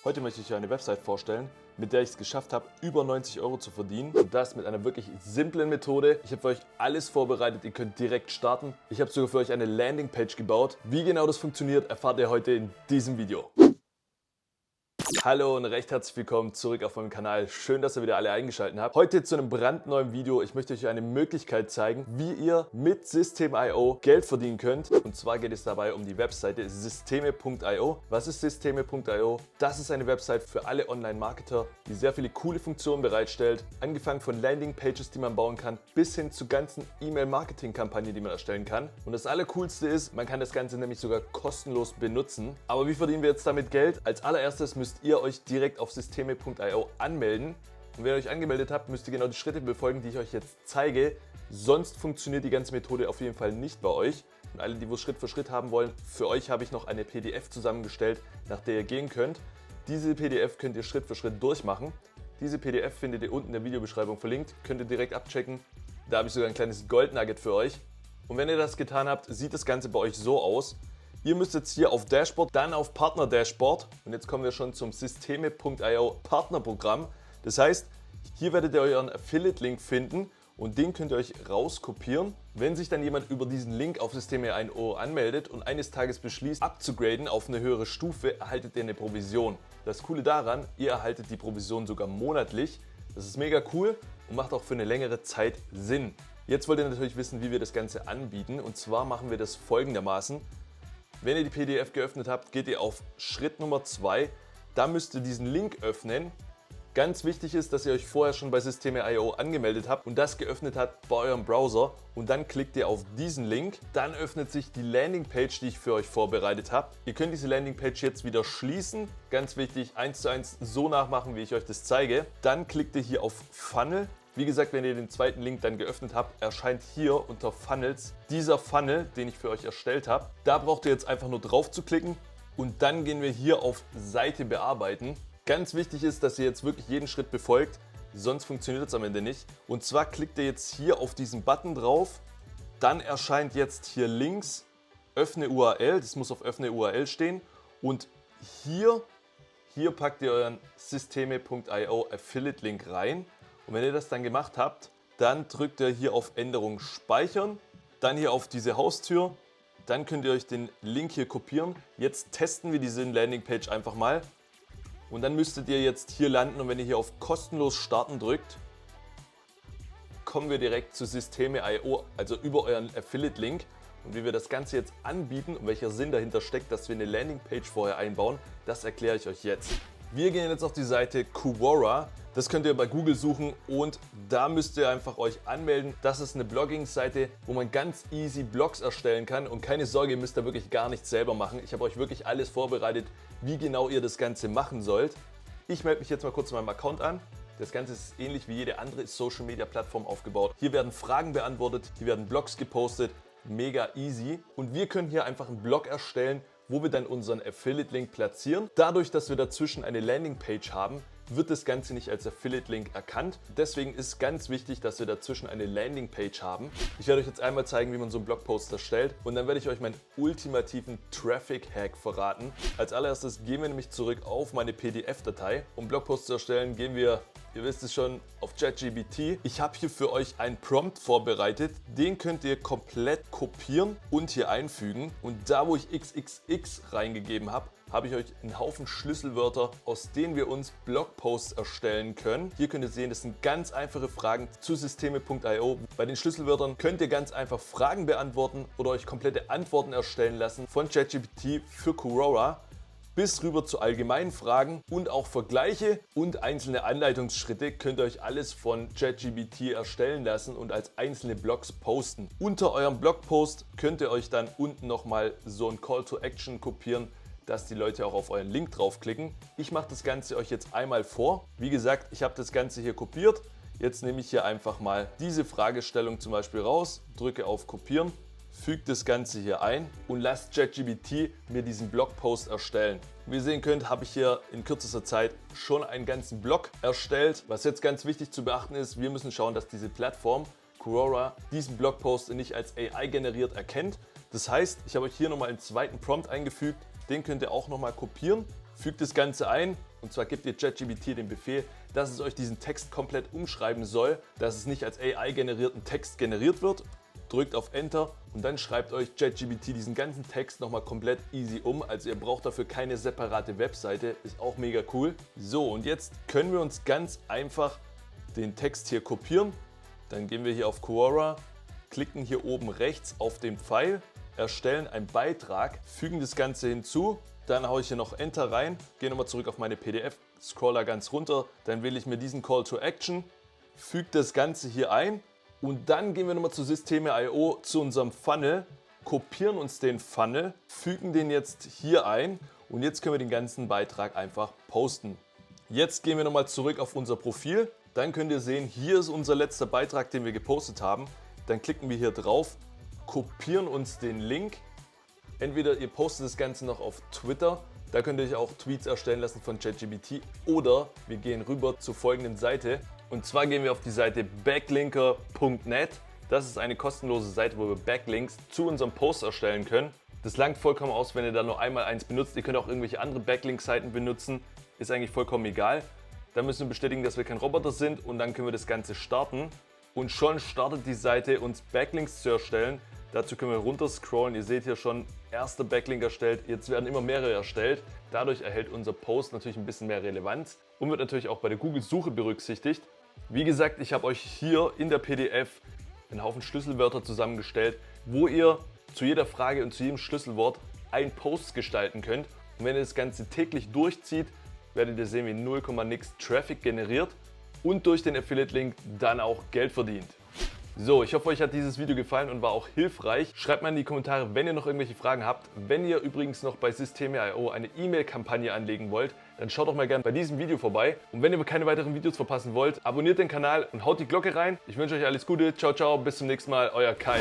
Heute möchte ich euch eine Website vorstellen, mit der ich es geschafft habe, über 90 € zu verdienen. Und das mit einer wirklich simplen Methode. Ich habe für euch alles vorbereitet, ihr könnt direkt starten. Ich habe sogar für euch eine Landingpage gebaut. Wie genau das funktioniert, erfahrt ihr heute in diesem Video. Hallo und recht herzlich willkommen zurück auf meinem Kanal. Schön, dass ihr wieder alle eingeschaltet habt. Heute zu einem brandneuen Video. Ich möchte euch eine Möglichkeit zeigen, wie ihr mit Systeme.io Geld verdienen könnt. Und zwar geht es dabei um die Webseite Systeme.io. Was ist Systeme.io? Das ist eine Website für alle Online-Marketer, die sehr viele coole Funktionen bereitstellt. Angefangen von Landingpages, die man bauen kann, bis hin zu ganzen E-Mail-Marketing-Kampagnen, die man erstellen kann. Und das Allercoolste ist, man kann das Ganze nämlich sogar kostenlos benutzen. Aber wie verdienen wir jetzt damit Geld? Als allererstes müsst ihr euch direkt auf Systeme.io anmelden. Und wenn ihr euch angemeldet habt, müsst ihr genau die Schritte befolgen, die ich euch jetzt zeige. Sonst funktioniert die ganze Methode auf jeden Fall nicht bei euch. Und alle, die es Schritt für Schritt haben wollen, für euch habe ich noch eine PDF zusammengestellt, nach der ihr gehen könnt. Diese PDF könnt ihr Schritt für Schritt durchmachen. Diese PDF findet ihr unten in der Videobeschreibung verlinkt, könnt ihr direkt abchecken. Da habe ich sogar ein kleines Goldnugget für euch. Und wenn ihr das getan habt, sieht das Ganze bei euch so aus. Ihr müsst jetzt hier auf Dashboard, dann auf Partner Dashboard und jetzt kommen wir schon zum Systeme.io Partnerprogramm. Das heißt, hier werdet ihr euren Affiliate-Link finden und den könnt ihr euch rauskopieren. Wenn sich dann jemand über diesen Link auf Systeme.io anmeldet und eines Tages beschließt, abzugraden auf eine höhere Stufe, erhaltet ihr eine Provision. Das Coole daran, ihr erhaltet die Provision sogar monatlich. Das ist mega cool und macht auch für eine längere Zeit Sinn. Jetzt wollt ihr natürlich wissen, wie wir das Ganze anbieten, und zwar machen wir das folgendermaßen. Wenn ihr die PDF geöffnet habt, geht ihr auf Schritt Nummer 2. Da müsst ihr diesen Link öffnen. Ganz wichtig ist, dass ihr euch vorher schon bei Systeme.io angemeldet habt und das geöffnet habt bei eurem Browser. Und dann klickt ihr auf diesen Link. Dann öffnet sich die Landingpage, die ich für euch vorbereitet habe. Ihr könnt diese Landingpage jetzt wieder schließen. Ganz wichtig, 1:1 so nachmachen, wie ich euch das zeige. Dann klickt ihr hier auf Funnel. Wie gesagt, wenn ihr den zweiten Link dann geöffnet habt, erscheint hier unter Funnels dieser Funnel, den ich für euch erstellt habe. Da braucht ihr jetzt einfach nur drauf zu klicken und dann gehen wir hier auf Seite bearbeiten. Ganz wichtig ist, dass ihr jetzt wirklich jeden Schritt befolgt, sonst funktioniert es am Ende nicht. Und zwar klickt ihr jetzt hier auf diesen Button drauf, dann erscheint jetzt hier links Öffne URL, das muss auf Öffne URL stehen, und hier packt ihr euren Systeme.io Affiliate Link rein. Und wenn ihr das dann gemacht habt, dann drückt ihr hier auf Änderung speichern, dann hier auf diese Haustür, dann könnt ihr euch den Link hier kopieren. Jetzt testen wir diese Landingpage einfach mal und dann müsstet ihr jetzt hier landen, und wenn ihr hier auf kostenlos starten drückt, kommen wir direkt zu Systeme.io, also über euren Affiliate Link. Und wie wir das Ganze jetzt anbieten und welcher Sinn dahinter steckt, dass wir eine Landingpage vorher einbauen, das erkläre ich euch jetzt. Wir gehen jetzt auf die Seite Quora. Das könnt ihr bei Google suchen und da müsst ihr einfach euch anmelden. Das ist eine Blogging-Seite, wo man ganz easy Blogs erstellen kann, und keine Sorge, ihr müsst da wirklich gar nichts selber machen. Ich habe euch wirklich alles vorbereitet, wie genau ihr das Ganze machen sollt. Ich melde mich jetzt mal kurz in meinem Account an. Das Ganze ist ähnlich wie jede andere Social-Media-Plattform aufgebaut. Hier werden Fragen beantwortet, hier werden Blogs gepostet, mega easy. Und wir können hier einfach einen Blog erstellen, wo wir dann unseren Affiliate-Link platzieren. Dadurch, dass wir dazwischen eine Landingpage haben, wird das Ganze nicht als Affiliate-Link erkannt. Deswegen ist ganz wichtig, dass wir dazwischen eine Landingpage haben. Ich werde euch jetzt einmal zeigen, wie man so einen Blogpost erstellt, und dann werde ich euch meinen ultimativen Traffic-Hack verraten. Als allererstes gehen wir nämlich zurück auf meine PDF-Datei. Um Blogposts zu erstellen, gehen wir, ihr wisst es schon, auf ChatGPT. Ich habe hier für euch einen Prompt vorbereitet. Den könnt ihr komplett kopieren und hier einfügen. Und da, wo ich XXX reingegeben habe, habe ich euch einen Haufen Schlüsselwörter, aus denen wir uns Blogposts erstellen können. Hier könnt ihr sehen, das sind ganz einfache Fragen zu Systeme.io. Bei den Schlüsselwörtern könnt ihr ganz einfach Fragen beantworten oder euch komplette Antworten erstellen lassen von ChatGPT für Quora, bis rüber zu allgemeinen Fragen und auch Vergleiche und einzelne Anleitungsschritte könnt ihr euch alles von ChatGPT erstellen lassen und als einzelne Blogs posten. Unter eurem Blogpost könnt ihr euch dann unten nochmal so ein Call to Action kopieren, dass die Leute auch auf euren Link draufklicken. Ich mache das Ganze euch jetzt einmal vor. Wie gesagt, ich habe das Ganze hier kopiert. Jetzt nehme ich hier einfach mal diese Fragestellung zum Beispiel raus, drücke auf Kopieren, füge das Ganze hier ein und lasst ChatGPT mir diesen Blogpost erstellen. Wie ihr sehen könnt, habe ich hier in kürzester Zeit schon einen ganzen Blog erstellt. Was jetzt ganz wichtig zu beachten ist, wir müssen schauen, dass diese Plattform Quora diesen Blogpost nicht als AI generiert erkennt. Das heißt, ich habe euch hier nochmal einen zweiten Prompt eingefügt. Den könnt ihr auch nochmal kopieren, fügt das Ganze ein Und zwar gebt ihr ChatGPT den Befehl, dass es euch diesen Text komplett umschreiben soll, dass es nicht als AI-generierten Text generiert wird. Drückt auf Enter und dann schreibt euch ChatGPT diesen ganzen Text nochmal komplett easy um. Also ihr braucht dafür keine separate Webseite, ist auch mega cool. So, und jetzt können wir uns ganz einfach den Text hier kopieren. Dann gehen wir hier auf Quora, klicken hier oben rechts auf den Pfeil, erstellen einen Beitrag, fügen das Ganze hinzu. Dann haue ich hier noch Enter rein, gehe nochmal zurück auf meine PDF, scroll da ganz runter, dann wähle ich mir diesen Call to Action, füge das Ganze hier ein. Und dann gehen wir nochmal zu Systeme.io, zu unserem Funnel, kopieren uns den Funnel, fügen den jetzt hier ein und jetzt können wir den ganzen Beitrag einfach posten. Jetzt gehen wir nochmal zurück auf unser Profil, dann könnt ihr sehen, hier ist unser letzter Beitrag, den wir gepostet haben. Dann klicken wir hier drauf, kopieren uns den Link. Entweder ihr postet das Ganze noch auf Twitter, da könnt ihr euch auch Tweets erstellen lassen von ChatGPT, oder wir gehen rüber zur folgenden Seite. Und zwar gehen wir auf die Seite backlinker.net. Das ist eine kostenlose Seite, wo wir Backlinks zu unserem Post erstellen können. Das langt vollkommen aus, wenn ihr da nur einmal eins benutzt. Ihr könnt auch irgendwelche andere Backlink-Seiten benutzen. Ist eigentlich vollkommen egal. Dann müssen wir bestätigen, dass wir kein Roboter sind und dann können wir das Ganze starten. Und schon startet die Seite, uns Backlinks zu erstellen. Dazu können wir runter scrollen. Ihr seht hier schon, erster Backlink erstellt. Jetzt werden immer mehrere erstellt. Dadurch erhält unser Post natürlich ein bisschen mehr Relevanz und wird natürlich auch bei der Google-Suche berücksichtigt. Wie gesagt, ich habe euch hier in der PDF einen Haufen Schlüsselwörter zusammengestellt, wo ihr zu jeder Frage und zu jedem Schlüsselwort einen Post gestalten könnt. Und wenn ihr das Ganze täglich durchzieht, werdet ihr sehen, wie 0, nix Traffic generiert und durch den Affiliate-Link dann auch Geld verdient. So, ich hoffe, euch hat dieses Video gefallen und war auch hilfreich. Schreibt mal in die Kommentare, wenn ihr noch irgendwelche Fragen habt. Wenn ihr übrigens noch bei Systeme.io eine E-Mail-Kampagne anlegen wollt, dann schaut doch mal gerne bei diesem Video vorbei. Und wenn ihr keine weiteren Videos verpassen wollt, abonniert den Kanal und haut die Glocke rein. Ich wünsche euch alles Gute. Ciao, ciao. Bis zum nächsten Mal. Euer Kai.